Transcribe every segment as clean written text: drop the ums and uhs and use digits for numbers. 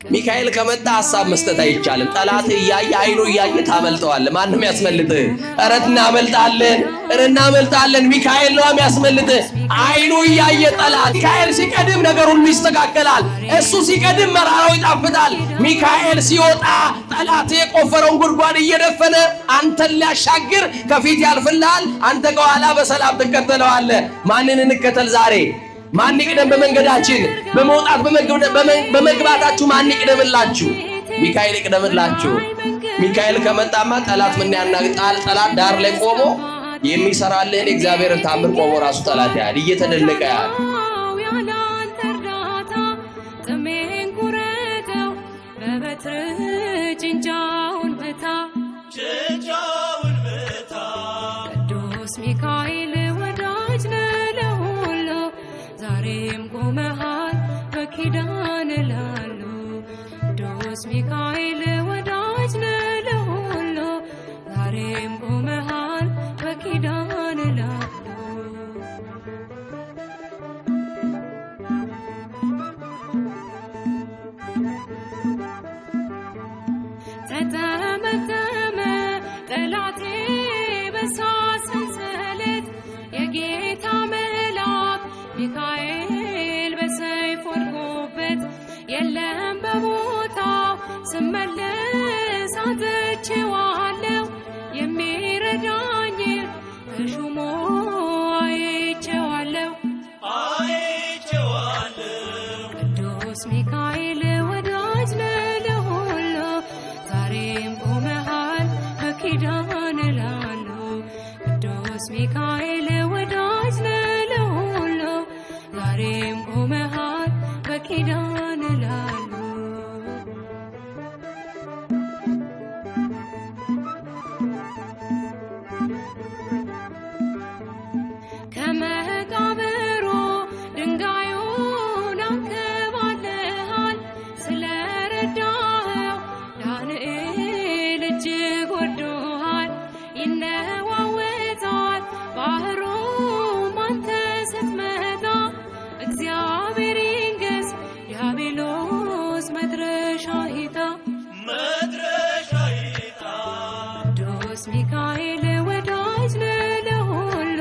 ሚካኤል ከመጣ ሐሳብ መስጠት አይቻልም ጠላት ያየ አይኑ ያየ ታመልጠዋል ማንንም ያስመልጥ እናመልጣለን ሚካኤል ነው የሚያስመልጥ አይኑ ያየ ጠላት ሚካኤል ሲቀድም ነገር ሁሉ ይስተካከላል እሱ ሲቀድም መራራው ይጣፍጣል ሚካኤል ሲወጣ ጠላት የቆፈረውን ጉድጓድ እየደፈነ አንተን ሊያሻግር ከፊት ያልፍልሃል አንተ ከኋላ በሰላም ትከተለዋለህ ማንን እንከተል ዛሬ ማን ይቀደም በመንገዳችን በመውጣት በመግባታችሁ ማን ይቀደምላችሁ ሚካኤል ይቀደምላችሁ ሚካኤል ከመጣማ ጠላት ምን ያናግጣል ጠላት ዳር ላይ ቆሞ የሚሰራልህን እግዚአብሔርን ታምር ቆሞ ራሱ ጠላት ያል እየተደነቀ ያል ጭንጫውን መታ ቅዱስ ሚካኤል ወዳጅ ለሁሉ ዛሬም ቆመሃል በኪዳን ላሉ ቅዱስ ሚካኤል ወዳጅ ለሁሉ ዛሬም ቆመሃል በኪዳን ላሉ ተጠመጠመ ጠላቴ በእሳት ሰንሰለት የጌታ መልአክ ሚካኤል በሰይፍ ወድቆበት የለም በቦታው ስመለስ አጥቼዋለሁ የሚረዳኝ ተሹሞ አይቼዋለሁ ቅዱስ ሚካኤል ወዳጅ ለሁሉ ዛሬም ቆመሃል በኪዳን ላሉ ቅዱስ ሚካኤል ወዳጅ ለሁሉ ዛሬም ቆመሃል በኪዳን ላሉ ከመቃብሩ ድንጋዩን አንከባለሃል ስለረዳኸው ዳንኤል እጅግ ወዶሃል ይነዋወጣል ባህሩም አንተ ስትመጣ እግዚአብሔር ይንገስ ዲያብሎስ መድረሻ ይጣ ቅዱስ ሚካኤል ወዳጅ ለሁሉ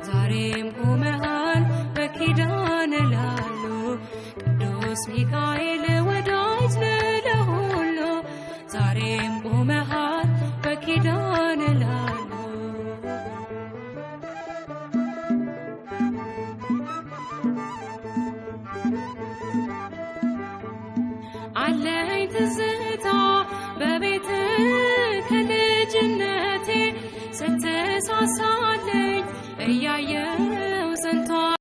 ዛሬም ቆመሃል በኪዳን ላሉ ቅዱስ ሚካኤል ወዳጅ ለሁሉ ዛሬም ቆመሃል በኪዳን ላሉ አለኝ ትዝታ በቤት ከልጅነቴ ስትሳሳለኝ እያየ